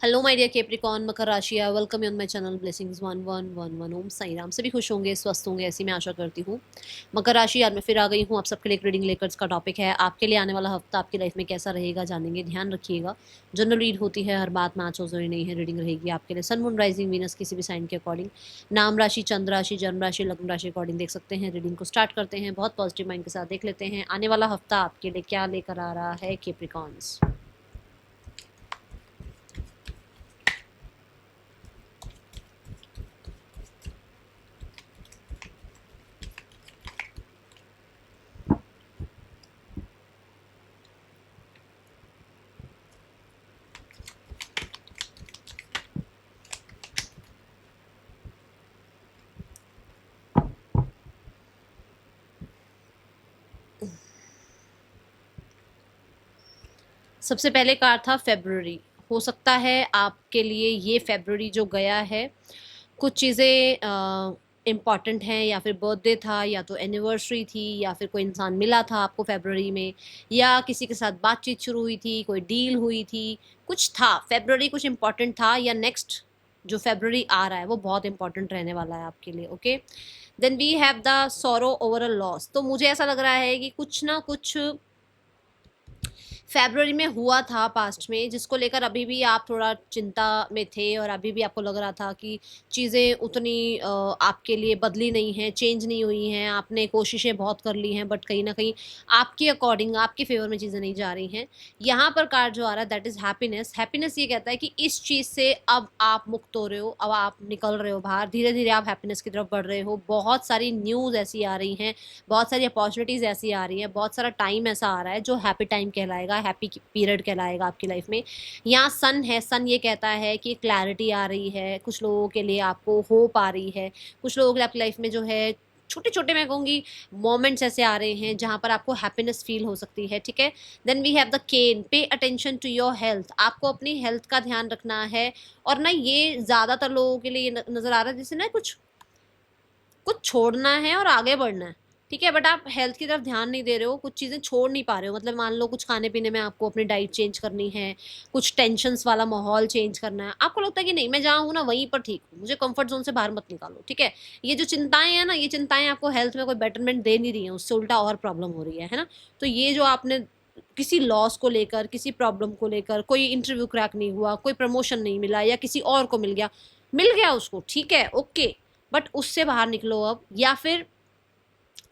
Hello my dear Capricorn मकर राशि, welcome on my channel blessings 1111 ओम साई राम। सभी खुश होंगे, स्वस्थ होंगे, ऐसी मैं आशा करती हूँ। मकर राशि, आज मैं फिर आ गई हूँ आप सबके लिए एक रीडिंग लेकर। इसका टॉपिक है आपके लिए आने वाला हफ्ता आपकी लाइफ में कैसा रहेगा, जानेंगे। ध्यान रखिएगा, जनरल रीड होती है, हर बात मैच हो जरूरी नहीं है। रीडिंग रहेगी आपके लिए सन मून राइजिंग वीनस किसी भी साइन के अकॉर्डिंग, नाम राशि, चंद्र राशि, जन्म राशि, लग्न राशि अकॉर्डिंग देख सकते हैं। रीडिंग को स्टार्ट करते हैं, बहुत पॉजिटिव माइंड के साथ देख लेते हैं आने वाला हफ्ता आपके लिए क्या लेकर आ रहा है कैप्रिकॉर्न्स। सबसे पहले कार्ड था फेब्रुअरी। हो सकता है आपके लिए ये फेब्रुअरी जो गया है, कुछ चीज़ें इम्पॉर्टेंट हैं, या फिर बर्थडे था, या तो एनिवर्सरी थी, या फिर कोई इंसान मिला था आपको फेब्रुअरी में, या किसी के साथ बातचीत शुरू हुई थी, कोई डील हुई थी, कुछ था फेब्रुअरी, कुछ इम्पॉर्टेंट था, या नेक्स्ट जो फेब्रुअरी आ रहा है वो बहुत इंपॉर्टेंट रहने वाला है आपके लिए। Okay, then we have the sorrow over a loss. तो मुझे ऐसा लग रहा है कि कुछ ना कुछ फेब्रुअरी में हुआ था पास्ट में, जिसको लेकर अभी भी आप थोड़ा चिंता में थे, और अभी भी आपको लग रहा था कि चीज़ें उतनी आपके लिए बदली नहीं हैं, चेंज नहीं हुई हैं। आपने कोशिशें बहुत कर ली हैं, बट कहीं ना कहीं आपके अकॉर्डिंग, आपके फेवर में चीज़ें नहीं जा रही हैं। यहाँ पर कार्ड जो आ रहा है दैट इज़ हैप्पीनेस। हैप्पीनेस ये कहता है कि इस चीज़ से अब आप मुक्त हो रहे हो, अब आप निकल रहे हो बाहर, धीरे धीरे आप हैप्पीनेस की तरफ बढ़ रहे हो। बहुत सारी न्यूज़ ऐसी आ रही हैं, बहुत सारी अपॉर्चुनिटीज़ ऐसी आ रही हैं, बहुत सारा टाइम ऐसा आ रहा है जो हैप्पी टाइम कहलाएगा, हैप्पी पीरियड कहलाएगा आपकी लाइफ में। यहाँ सन है, सन ये कहता है कि क्लैरिटी आ रही है, कुछ लोगों के लिए आपको होप आ रही है, कुछ लोगों के लिए आपकी लाइफ में जो है छोटे छोटे, मैं कहूँगी, मोमेंट्स ऐसे आ रहे हैं जहाँ पर आपको हैप्पीनेस फील हो सकती है। ठीक है, then we have the cane. Pay attention to your health. आपको अपनी हेल्थ का ध्यान रखना है। और ना ये ज़्यादातर लोगों के लिए ये नज़र आ रहा है जैसे ना कुछ कुछ छोड़ना है और आगे बढ़ना है। ठीक है, बट आप हेल्थ की तरफ ध्यान नहीं दे रहे हो, कुछ चीज़ें छोड़ नहीं पा रहे हो। मतलब मान लो कुछ खाने पीने में आपको अपनी डाइट चेंज करनी है, कुछ टेंशन्स वाला माहौल चेंज करना है। आपको लगता है कि नहीं, मैं जहाँ हूँ ना वहीं पर ठीक हूँ, मुझे कंफर्ट जोन से बाहर मत निकालो। ठीक है, ये जो चिंताएं हैं ना, ये चिंताएं आपको हेल्थ में कोई बेटरमेंट दे नहीं रही हैं, उससे उल्टा और प्रॉब्लम हो रही है ना। तो ये जो आपने किसी लॉस को लेकर, किसी प्रॉब्लम को लेकर, कोई इंटरव्यू क्रैक नहीं हुआ, कोई प्रमोशन नहीं मिला, या किसी और को मिल गया उसको, ठीक है, ओके, बट उससे बाहर निकलो अब। या फिर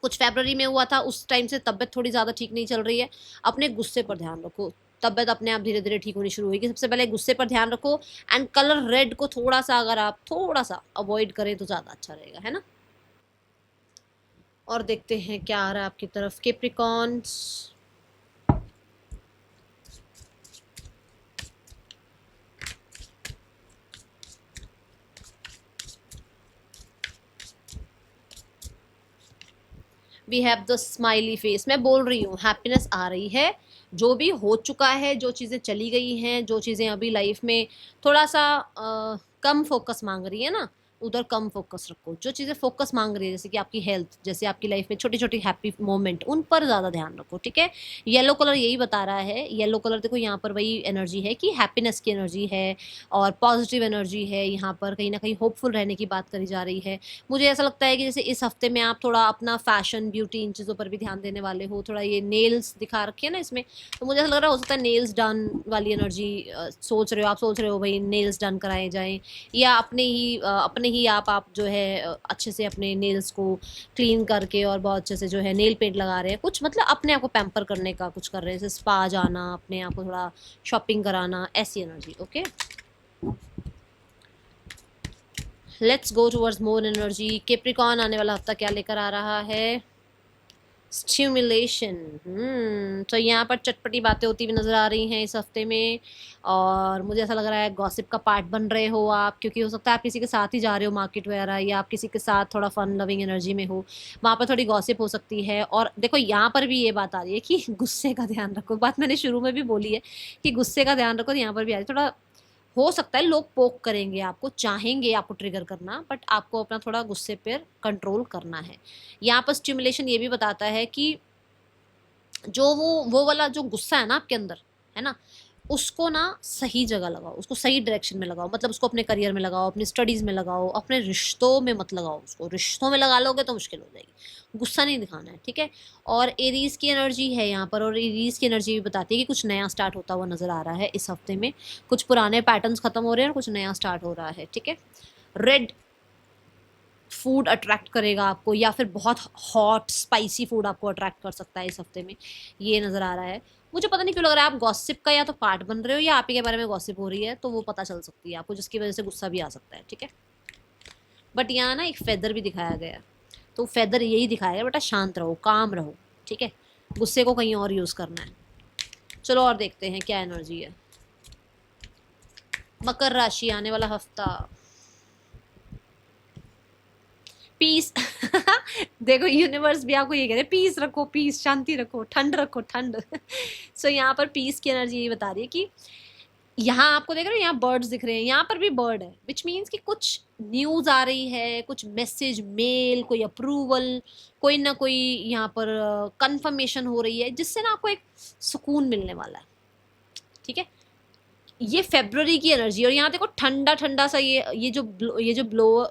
कुछ फरवरी में हुआ था, उस टाइम से तबीयत थोड़ी ज़्यादा ठीक नहीं चल रही है, अपने गुस्से पर ध्यान रखो। तबीयत अपने आप धीरे धीरे ठीक होनी शुरू होगी। सबसे पहले गुस्से पर ध्यान रखो। एंड कलर रेड को थोड़ा सा, अगर आप थोड़ा सा अवॉइड करें तो ज़्यादा अच्छा रहेगा, है ना। और देखते हैं क्या आ रहा है आपकी तरफ Capricorns. We have the smiley face. मैं बोल रही हूँ हैप्पीनेस आ रही है। जो भी हो चुका है, जो चीज़ें चली गई हैं, जो चीज़ें अभी लाइफ में थोड़ा सा कम फोकस मांग रही है ना, उधर कम फोकस रखो। जो चीज़ें फोकस मांग रही है, जैसे कि आपकी हेल्थ, जैसे आपकी लाइफ में छोटी छोटी हैप्पी मोमेंट, उन पर ज़्यादा ध्यान रखो। ठीक है, येलो कलर यही बता रहा है। येलो कलर देखो, यहाँ पर वही एनर्जी है कि हैप्पीनेस की एनर्जी है, और पॉजिटिव एनर्जी है। यहाँ पर कहीं ना कहीं होपफुल रहने की बात करी जा रही है। मुझे ऐसा लगता है कि जैसे इस हफ्ते में आप थोड़ा अपना फैशन, ब्यूटी, इन चीज़ों पर भी ध्यान देने वाले हो। थोड़ा ये नेल्स दिखा रखे हैं ना इसमें, तो मुझे ऐसा लग रहा है हो सकता है नेल्स डन वाली एनर्जी सोच रहे हो आप, सोच रहे हो भाई नेल्स डन कराए जाएं, या अपने ही आप जो है अच्छे से अपने नेल्स को क्लीन करके और बहुत अच्छे से जो है नेल पेंट लगा रहे हैं, कुछ मतलब अपने आप को पैम्पर करने का कुछ कर रहे हैं, जैसे स्पा जाना, अपने आप को थोड़ा शॉपिंग कराना, ऐसी energy. Okay, let's go towards more energy. Capricorn, आने वाला हफ्ता क्या लेकर आ रहा है। स्टिमुलेशन। तो यहाँ पर चटपटी बातें होती हुई नजर आ रही हैं इस हफ्ते में। और मुझे ऐसा लग रहा है गॉसिप का पार्ट बन रहे हो आप, क्योंकि हो सकता है आप किसी के साथ ही जा रहे हो मार्केट वगैरह, या आप किसी के साथ थोड़ा फन लविंग एनर्जी में हो, वहाँ पर थोड़ी गॉसिप हो सकती है। और देखो यहाँ पर भी ये बात आ रही है कि गुस्से का ध्यान रखो। बात मैंने शुरू में भी बोली है कि गुस्से का ध्यान रखो, तो यहाँ पर भी आ रही है। थोड़ा हो सकता है लोग पोक करेंगे आपको, चाहेंगे आपको ट्रिगर करना, बट आपको अपना थोड़ा गुस्से पर कंट्रोल करना है। यहाँ पर स्टिमुलेशन ये भी बताता है कि जो वो वाला जो गुस्सा है ना आपके अंदर, है ना, उसको ना सही जगह लगाओ, उसको सही डायरेक्शन में लगाओ, मतलब उसको अपने करियर में लगाओ, अपनी स्टडीज़ में लगाओ, अपने रिश्तों में मत लगाओ उसको। रिश्तों में लगा लोगे तो मुश्किल हो जाएगी। गुस्सा नहीं दिखाना है, ठीक है? और एरीज़ की एनर्जी है यहाँ पर, और एरीज़ की एनर्जी भी बताती है कि कुछ नया स्टार्ट होता हुआ नज़र आ रहा है इस हफ्ते में। कुछ पुराने पैटर्न्स खत्म हो रहे हैं और कुछ नया स्टार्ट हो रहा है, ठीक है? रेड फूड अट्रैक्ट करेगा आपको, या फिर बहुत हॉट स्पाइसी फूड आपको अट्रैक्ट कर सकता है इस हफ्ते में, ये नज़र आ रहा है। मुझे पता नहीं क्यों लग रहा है आप गॉसिप का या तो पार्ट बन रहे हो या आप ही के बारे में गॉसिप हो रही है, तो वो पता चल सकती है आपको, जिसकी वजह से गुस्सा भी आ सकता है, ठीक है? बट यहाँ ना एक फेदर भी दिखाया गया है, तो फेदर यही दिखाया है बेटा, शांत रहो, काम रहो, ठीक है? गुस्से को कहीं और यूज़ करना है। चलो और देखते हैं क्या एनर्जी है। मकर राशि आने वाला हफ्ता, पीस। देखो यूनिवर्स भी आपको ये कह रहे हैं, पीस रखो, पीस, शांति रखो, ठंड रखो, ठंड। सो यहाँ पर पीस की एनर्जी ये बता रही है कि यहाँ आपको देख रहे हो, यहाँ बर्ड्स दिख रहे हैं, यहाँ पर भी बर्ड है, विच मीन्स कि कुछ न्यूज आ रही है, कुछ मैसेज, मेल, कोई अप्रूवल, कोई ना कोई यहाँ पर कंफर्मेशन हो रही है, जिससे ना आपको एक सुकून मिलने वाला है, ठीक है? ये फेब्रुअरी की एनर्जी, और यहाँ देखो ठंडा ठंडा सा ये जो ब्लो,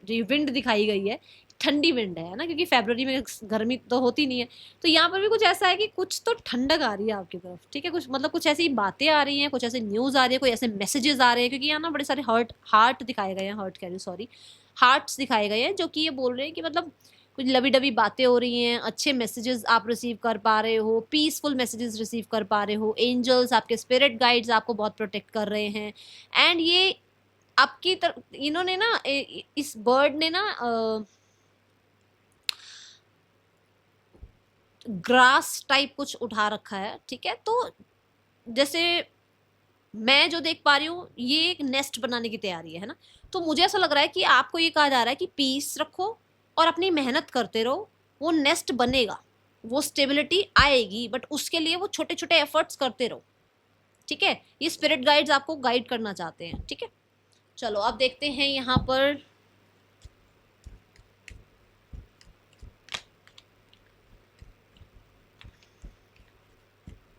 जो विंड दिखाई गई है, ठंडी विंड है ना, क्योंकि फेब्रुअरी में गर्मी तो होती नहीं है। तो यहाँ पर भी कुछ ऐसा है कि कुछ तो ठंडक आ रही है आपकी तरफ, ठीक है? कुछ मतलब कुछ ऐसी बातें आ रही हैं, कुछ ऐसे न्यूज़ आ रही है, कोई ऐसे मैसेजेस आ रहे हैं, क्योंकि यहाँ ना बड़े सारे हार्ट दिखाए गए हैं, हार्ट कह रही सॉरी, हार्ट्स दिखाए गए हैं, जो कि ये बोल रहे हैं कि मतलब कुछ लवी डबी बातें हो रही हैं, अच्छे मैसेजेस आप रिसीव कर पा रहे हो, पीसफुल मैसेजेस रिसीव कर पा रहे हो, एंजल्स, आपके स्पिरिट गाइड्स आपको बहुत प्रोटेक्ट कर रहे हैं। एंड ये आपकी तरफ इन्होंने ना इस बर्ड ने ना ग्रास टाइप कुछ उठा रखा है, ठीक है? तो जैसे मैं जो देख पा रही हूँ, ये एक नेस्ट बनाने की तैयारी है ना? तो मुझे ऐसा लग रहा है कि आपको ये कहा जा रहा है कि पीस रखो और अपनी मेहनत करते रहो, वो नेस्ट बनेगा, वो स्टेबिलिटी आएगी, बट उसके लिए वो छोटे छोटे एफर्ट्स करते रहो, ठीक है? ये स्पिरिट गाइड्स आपको गाइड करना चाहते हैं, ठीक है? चलो अब देखते हैं यहाँ पर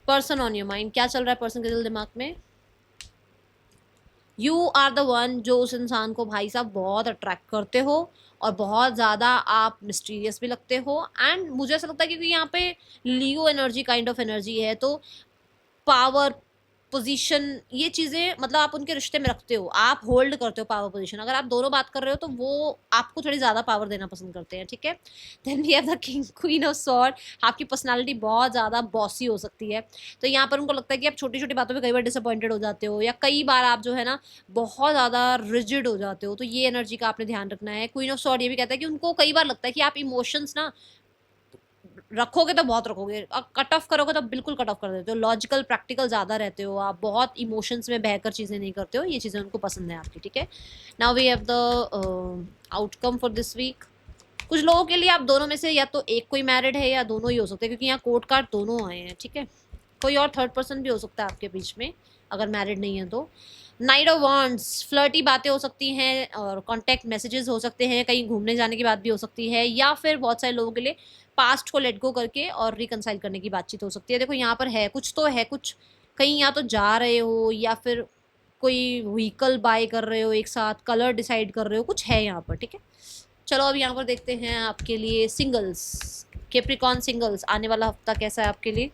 पर्सन ऑन योर माइंड, क्या चल रहा है पर्सन के दिल दिमाग में। यू आर द वन जो उस इंसान को भाई साहब बहुत अट्रैक्ट करते हो, और बहुत ज़्यादा आप मिस्टीरियस भी लगते हो। एंड मुझे ऐसा लगता है क्योंकि यहाँ पे लियो एनर्जी काइंड ऑफ एनर्जी है, तो पावर, पोजीशन, ये चीज़ें मतलब आप उनके रिश्ते में रखते हो, आप होल्ड करते हो पावर पोजीशन। अगर आप दोनों बात कर रहे हो तो वो आपको थोड़ी ज़्यादा पावर देना पसंद करते हैं, ठीक है? Then we have the king queen of sword. आपकी पर्सनालिटी बहुत ज़्यादा बॉसी हो सकती है, तो यहाँ पर उनको लगता है कि आप छोटी छोटी बातों में कई बार डिसअपॉइंटेड हो जाते हो, या कई बार आप जो है ना बहुत ज़्यादा रिजिड हो जाते हो, तो ये एनर्जी का आपने ध्यान रखना है। क्वीन ऑफ स्वॉर्ड ये भी कहता है कि उनको कई बार लगता है कि आप इमोशंस ना रखोगे तो बहुत रखोगे, और कट ऑफ करोगे तो बिल्कुल कट ऑफ कर देते हो, लॉजिकल प्रैक्टिकल ज़्यादा रहते हो आप, बहुत इमोशंस में बहकर चीज़ें नहीं करते हो, ये चीज़ें उनको पसंद है आपकी, ठीक है? Now we have the outcome for this week. कुछ लोगों के लिए आप दोनों में से या तो एक कोई मैरिड है या दोनों ही हो सकते हैं, क्योंकि यहाँ कोर्ट कार्ड दोनों आए हैं, ठीक है? कोई और थर्ड पर्सन भी हो सकता है आपके बीच में, अगर मैरिड नहीं है तो। नाइट ऑफ वॉन्ड्स, फ्लर्टी बातें हो सकती हैं, और कॉन्टैक्ट मैसेजेस हो सकते हैं, कहीं घूमने जाने की बात भी हो सकती है, या फिर बहुत सारे लोगों के लिए पास्ट को लेट गो करके और रिकनसाइल करने की बातचीत हो सकती है। देखो यहाँ पर है कुछ तो है, कुछ कहीं या तो जा रहे हो, या फिर कोई व्हीकल बाय कर रहे हो एक साथ, कलर डिसाइड कर रहे हो, कुछ है यहाँ पर, ठीक है? चलो अब यहाँ पर देखते हैं आपके लिए सिंगल्स, कैप्रिकॉर्न सिंगल्स, आने वाला हफ्ता कैसा है आपके लिए।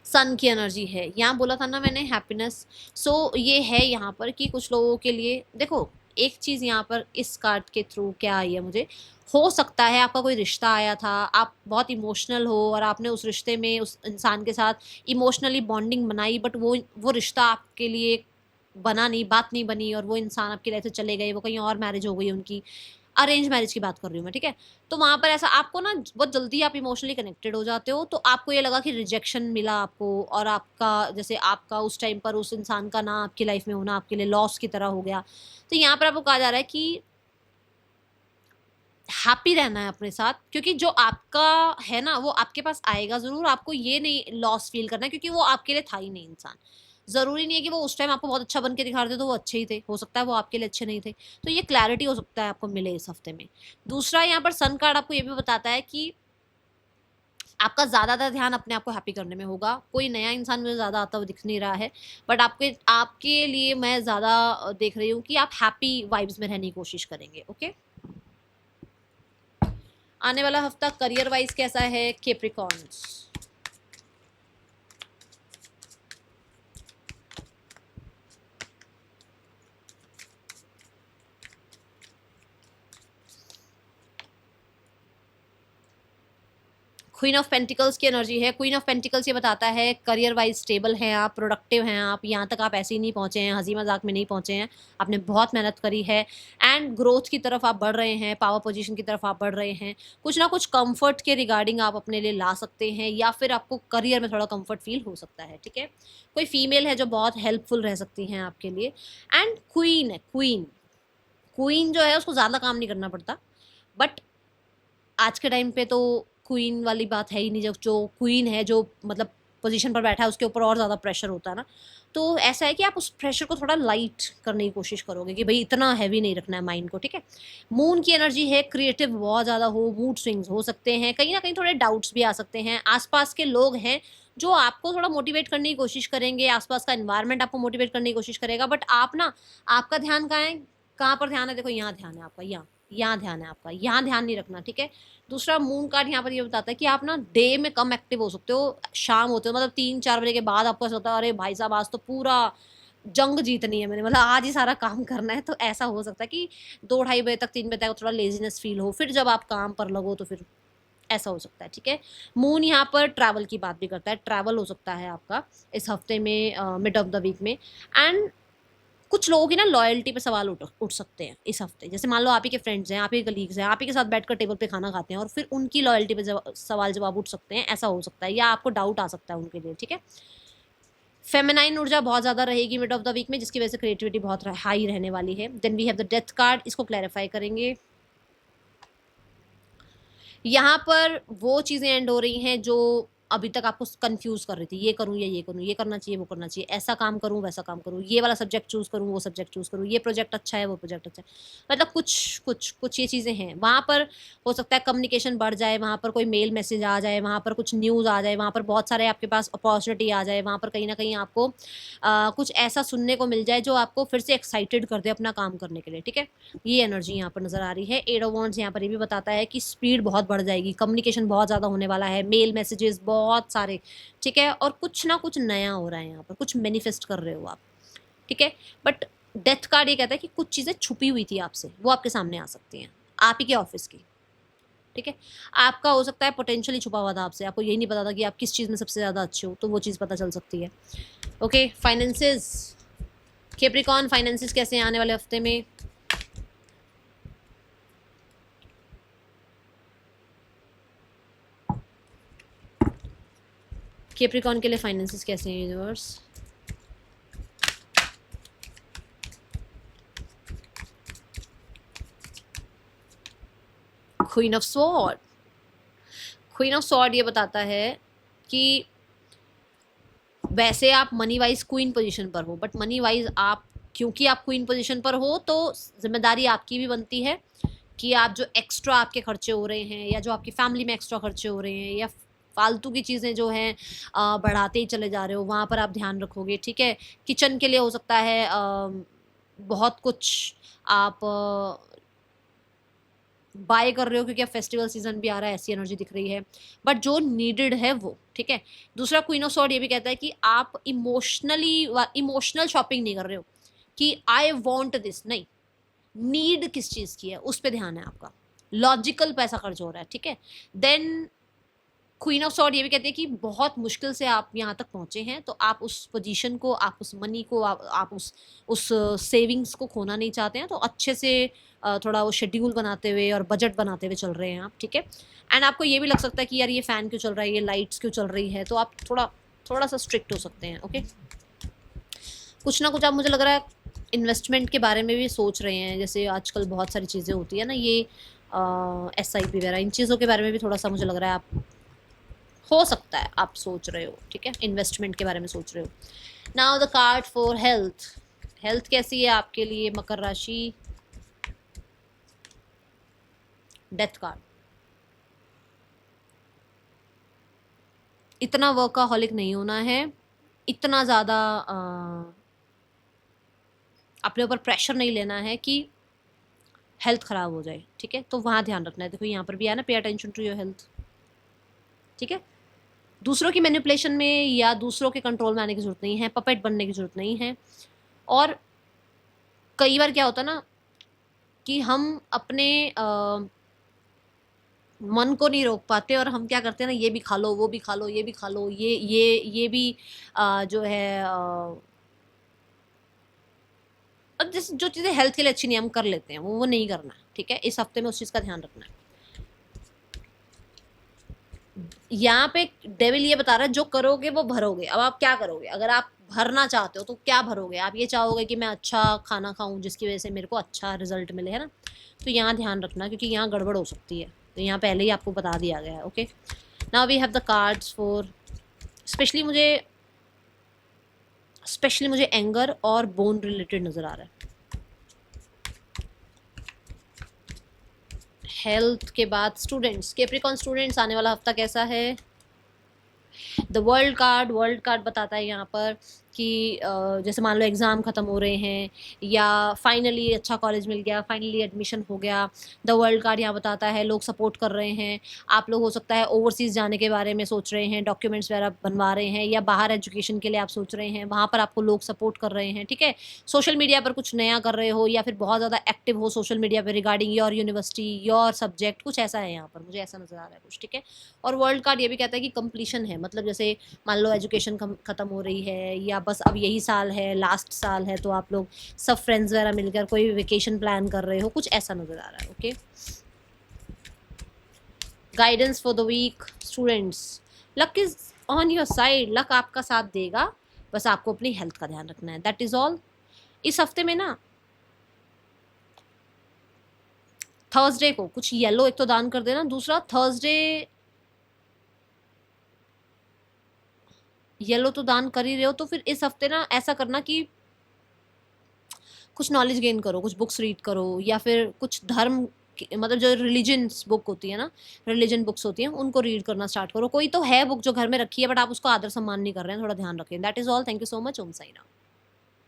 सन की एनर्जी है, यहाँ बोला था ना मैंने हैप्पीनेस। सो ये है यहाँ पर कि कुछ लोगों के लिए देखो, एक चीज़ यहाँ पर इस कार्ड के थ्रू क्या आई है मुझे, हो सकता है आपका कोई रिश्ता आया था, आप बहुत इमोशनल हो और आपने उस रिश्ते में उस इंसान के साथ इमोशनली बॉन्डिंग बनाई, बट वो रिश्ता आपके लिए बना नहीं, बात नहीं बनी, और वो इंसान आपकी लाइफ से चले गए, वो कहीं और मैरिज हो गई उनकी, अरेंज मैरिज की बात कर रही हूँ मैं, ठीक है? तो वहाँ पर ऐसा आपको ना बहुत जल्दी आप इमोशनली कनेक्टेड हो जाते हो, तो आपको ये लगा कि रिजेक्शन मिला आपको, और आपका जैसे आपका उस टाइम पर उस इंसान का ना आपकी लाइफ में होना आपके लिए लॉस की तरह हो गया। तो यहाँ पर आपको कहा जा रहा है कि हैप्पी रहना है अपने साथ, क्योंकि जो आपका है ना वो आपके पास आएगा ज़रूर, आपको ये नहीं लॉस फील करना है, क्योंकि वो आपके लिए था ही नहीं इंसान। ज़रूरी नहीं है कि वो उस टाइम आपको बहुत अच्छा बन के दिखा रहे थे तो वो अच्छे ही थे, हो सकता है वो आपके लिए अच्छे नहीं थे। तो ये क्लैरिटी हो सकता है आपको मिले इस हफ्ते में। दूसरा यहाँ पर सन कार्ड आपको ये भी बताता है कि आपका ज़्यादातर ध्यान अपने आप को हैप्पी करने में होगा। कोई नया इंसान मुझे ज़्यादा आता हुआ दिख नहीं रहा है, बट आपके आपके लिए मैं ज़्यादा देख रही हूँ कि आप हैप्पी वाइब्स में रहने की कोशिश करेंगे। ओके, आने वाला हफ्ता करियर वाइज कैसा है कैप्रिकॉर्न्स? क्वीन ऑफ पेंटिकल्स की एनर्जी है। क्वीन ऑफ पेंटिकल्स ये बताता है करियर वाइज स्टेबल हैं आप, प्रोडक्टिव हैं आप, यहाँ तक आप ऐसे ही नहीं पहुँचे हैं, हंसी मजाक में नहीं पहुँचे हैं, आपने बहुत मेहनत करी है एंड ग्रोथ की तरफ आप बढ़ रहे हैं, पावर पोजीशन की तरफ आप बढ़ रहे हैं। कुछ ना कुछ कंफर्ट के रिगार्डिंग आप अपने लिए ला सकते हैं, या फिर आपको करियर में थोड़ा कंफर्ट फील हो सकता है। ठीक है, कोई फीमेल है जो बहुत हेल्पफुल रह सकती हैं आपके लिए। एंड क्वीन है, क्वीन क्वीन जो है उसको ज़्यादा काम नहीं करना पड़ता, बट आज के टाइम पे तो क्वीन वाली बात है ही नहीं। जो क्वीन है, जो मतलब पोजीशन पर बैठा है, उसके ऊपर और ज़्यादा प्रेशर होता है ना। तो ऐसा है कि आप उस प्रेशर को थोड़ा लाइट करने की कोशिश करोगे कि भाई इतना हैवी नहीं रखना है माइंड को। ठीक है, मून की एनर्जी है क्रिएटिव बहुत ज़्यादा हो, मूड स्विंग्स हो सकते हैं, कहीं ना कहीं थोड़े डाउट्स भी आ सकते हैं। आसपास के लोग हैं जो आपको थोड़ा मोटिवेट करने की कोशिश करेंगे, आसपास का एनवायरनमेंट आपको मोटिवेट करने की कोशिश करेगा, बट आप ना, आपका ध्यान कहाँ है, कहाँ पर ध्यान है? देखो यहाँ ध्यान है आपका, यहाँ ध्यान है आपका, यहाँ ध्यान नहीं रखना। ठीक है, दूसरा मून कार्ड यहाँ पर ये बताता है कि आप ना डे में कम एक्टिव हो सकते हो, शाम होते हो, मतलब 3-4 बजे के बाद आपको ऐसा होता है अरे भाई साहब आज तो पूरा जंग जीतनी है मैंने, मतलब आज ही सारा काम करना है। तो ऐसा हो सकता है कि 2-2:30 बजे तक, 3 बजे तक थोड़ा लेजीनेस फील हो, फिर जब आप काम पर लगो तो फिर ऐसा हो सकता है। ठीक है, मून यहाँ पर ट्रैवल की बात भी करता है, ट्रैवल हो सकता है आपका इस हफ्ते में, मिड ऑफ द वीक में। एंड कुछ लोगों की ना लॉयल्टी पे सवाल उठ सकते हैं इस हफ्ते। जैसे मान लो आप ही के फ्रेंड्स हैं, आप ही के कलीग्स हैं, आप ही के साथ बैठकर टेबल पे खाना खाते हैं और फिर उनकी लॉयल्टी पे सवाल जवाब उठ सकते हैं, ऐसा हो सकता है, या आपको डाउट आ सकता है उनके लिए। ठीक है, फेमिनाइन ऊर्जा बहुत ज़्यादा रहेगी मिड ऑफ द वीक में, जिसकी वजह से क्रिएटिविटी बहुत हाई रहने वाली है। Then we have the death card, इसको क्लैरिफाई करेंगे। यहाँ पर वो चीज़ें एंड हो रही हैं जो अभी तक आपको कंफ्यूज कर रही थी, ये करूँ या ये करूँ, ये करना चाहिए वो करना चाहिए, ऐसा काम करूँ वैसा काम करूँ, ये वाला सब्जेक्ट चूज़ करूँ वो सब्जेक्ट चूज़ करूँ, ये प्रोजेक्ट अच्छा है वो प्रोजेक्ट अच्छा है, मतलब कुछ कुछ कुछ ये चीज़ें हैं। वहाँ पर हो सकता है कम्युनिकेशन बढ़ जाए, वहाँ पर कोई मेल मैसेज आ जाए, वहाँ पर कुछ न्यूज़ आ जाए, वहाँ पर बहुत सारे आपके पास अपॉर्चुनिटी आ जाए, वहाँ पर कहीं ना कहीं आपको कुछ ऐसा सुनने को मिल जाए जो आपको फिर से एक्साइटेड कर दे अपना काम करने के लिए। ठीक है, ये एनर्जी यहाँ पर नजर आ रही है। एट ऑफ वांड्स यहाँ पर ये भी बताता है कि स्पीड बहुत बढ़ जाएगी, कम्युनिकेशन बहुत ज़्यादा होने वाला है, मेल मैसेजेस बहुत सारे। ठीक है, और कुछ ना कुछ नया हो रहा है यहाँ पर, कुछ मैनिफेस्ट कर रहे हो आप। ठीक है, बट डेथ कार्ड ये कहता है कि कुछ चीज़ें छुपी हुई थी आपसे, वो आपके सामने आ सकती हैं, आप ही के ऑफिस की। ठीक है, आपका हो सकता है पोटेंशियली छुपा हुआ था आपसे, आपको यही नहीं पता था कि आप किस चीज़ में सबसे ज़्यादा अच्छे हो, तो वो चीज़ पता चल सकती है। ओके, फाइनेंसेस, कैप्रिकॉर्न फाइनेंसेस कैसे हैं आने वाले हफ्ते में? कैप्रिकॉर्न के लिए फाइनेंसेस कैसे हैं universe? Queen of sword, queen of sword ये बताता है कि वैसे आप मनी वाइज क्वीन पोजीशन पर हो, बट मनी वाइज आप, क्योंकि आप क्वीन पोजीशन पर हो तो जिम्मेदारी आपकी भी बनती है कि आप जो एक्स्ट्रा आपके खर्चे हो रहे हैं, या जो आपकी फैमिली में एक्स्ट्रा खर्चे हो रहे हैं, या फालतू की चीज़ें जो हैं बढ़ाते ही चले जा रहे हो, वहाँ पर आप ध्यान रखोगे। ठीक है, किचन के लिए हो सकता है बहुत कुछ आप बाय कर रहे हो क्योंकि अब फेस्टिवल सीजन भी आ रहा है, ऐसी एनर्जी दिख रही है, बट जो नीडेड है वो। ठीक है, दूसरा क्वीन ऑफ सॉर्ड ये भी कहता है कि आप इमोशनल शॉपिंग नहीं कर रहे हो कि आई वॉन्ट दिस, नहीं, नीड किस चीज़ की है उस पर ध्यान है आपका, लॉजिकल पैसा खर्च हो रहा है। ठीक है, देन क्वीन ऑफ सॉर्ड ये भी कहते हैं कि बहुत मुश्किल से आप यहाँ तक पहुँचे हैं, तो आप उस पोजीशन को, आप उस मनी को, आप उस सेविंग्स को खोना नहीं चाहते हैं, तो अच्छे से थोड़ा वो शेड्यूल बनाते हुए और बजट बनाते हुए चल रहे हैं आप। ठीक है, एंड आपको ये भी लग सकता है कि यार ये फ़ैन क्यों चल रहा है, ये लाइट्स क्यों चल रही है, तो आप थोड़ा थोड़ा सा स्ट्रिक्ट हो सकते हैं। ओके, कुछ ना कुछ आप, मुझे लग रहा है इन्वेस्टमेंट के बारे में भी सोच रहे हैं, जैसे आजकल बहुत सारी चीज़ें होती है ना, ये SIP वगैरह, इन चीज़ों के बारे में भी थोड़ा सा मुझे लग रहा है आप, हो सकता है आप सोच रहे हो। ठीक है, इन्वेस्टमेंट के बारे में सोच रहे हो। Now the card for health, health कैसी है आपके लिए मकर राशि? डेथ कार्ड, इतना वर्कaholic नहीं होना है, इतना ज़्यादा अपने ऊपर प्रेशर नहीं लेना है कि हेल्थ ख़राब हो जाए, ठीक है। तो वहाँ ध्यान रखना है। देखो यहाँ पर भी है ना, पे अटेंशन टू योर हेल्थ, ठीक है। दूसरों की मैनिपुलेशन में या दूसरों के कंट्रोल में आने की ज़रूरत नहीं है, पपेट बनने की ज़रूरत नहीं है। और कई बार क्या होता है ना कि हम अपने मन को नहीं रोक पाते और हम क्या करते हैं ना, ये भी खा लो, वो भी खा लो, ये भी खा लो, ये भी जो है अब जैसे जो चीज़ें हेल्थ के लिए अच्छी नहीं हम कर लेते हैं, वो नहीं करना है, ठीक है। इस हफ्ते में उस चीज़ का ध्यान रखना है। यहाँ पे डेविल ये बता रहा है जो करोगे वो भरोगे। अब आप क्या करोगे? अगर आप भरना चाहते हो तो क्या भरोगे? आप ये चाहोगे कि मैं अच्छा खाना खाऊं जिसकी वजह से मेरे को अच्छा रिजल्ट मिले, है ना। तो यहाँ ध्यान रखना क्योंकि यहाँ गड़बड़ हो सकती है। तो यहाँ पहले ही आपको बता दिया गया है। Okay, now we have the cards for specially मुझे एंगर और बोन रिलेटेड नज़र आ रहा है। हेल्थ के बाद स्टूडेंट्स, कैप्रिकॉर्न स्टूडेंट्स, आने वाला हफ्ता कैसा है? द वर्ल्ड कार्ड बताता है यहाँ पर कि जैसे मान लो एग्ज़ाम ख़त्म हो रहे हैं या फाइनली अच्छा कॉलेज मिल गया, फाइनली एडमिशन हो गया। द वर्ल्ड कार्ड यहाँ बताता है लोग सपोर्ट कर रहे हैं। आप लोग हो सकता है ओवरसीज़ जाने के बारे में सोच रहे हैं, डॉक्यूमेंट्स वगैरह बनवा रहे हैं, या बाहर एजुकेशन के लिए आप सोच रहे हैं, वहाँ पर आपको लोग सपोर्ट कर रहे हैं, ठीक है। सोशल मीडिया पर कुछ नया कर रहे हो या फिर बहुत ज़्यादा एक्टिव हो सोशल मीडिया पर regarding your university, your subject, कुछ ऐसा है यहाँ पर, मुझे ऐसा नज़र आ रहा है कुछ, ठीक है। और वर्ल्ड कार्ड ये भी कहता है कि कंप्लीशन है, मतलब जैसे मान लो एजुकेशन ख़त्म हो रही है या बस अब यही साल है, लास्ट साल है, तो आप लोग सब फ्रेंड्स वगैरह मिलकर कोई वेकेशन प्लान कर रहे हो, कुछ ऐसा नज़र आ रहा है। Okay, guidance for the week students, luck is on your side, luck आपका साथ देगा, बस आपको अपनी हेल्थ का ध्यान रखना है, दैट इज ऑल। इस हफ्ते में ना थर्सडे को कुछ येलो एक तो दान कर देना, दूसरा थर्सडे येलो तो दान कर ही रहे हो, तो फिर इस हफ्ते ना ऐसा करना कि कुछ नॉलेज गेन करो, कुछ बुक्स रीड करो, या फिर कुछ धर्म मतलब जो रिलीजन्स बुक होती है ना, रिलीजन बुक्स होती हैं, उनको रीड करना स्टार्ट करो। कोई तो है बुक जो घर में रखी है बट आप उसको आदर सम्मान नहीं कर रहे हैं, थोड़ा ध्यान रखें। That is all, thank you so much, Om Sai Ram.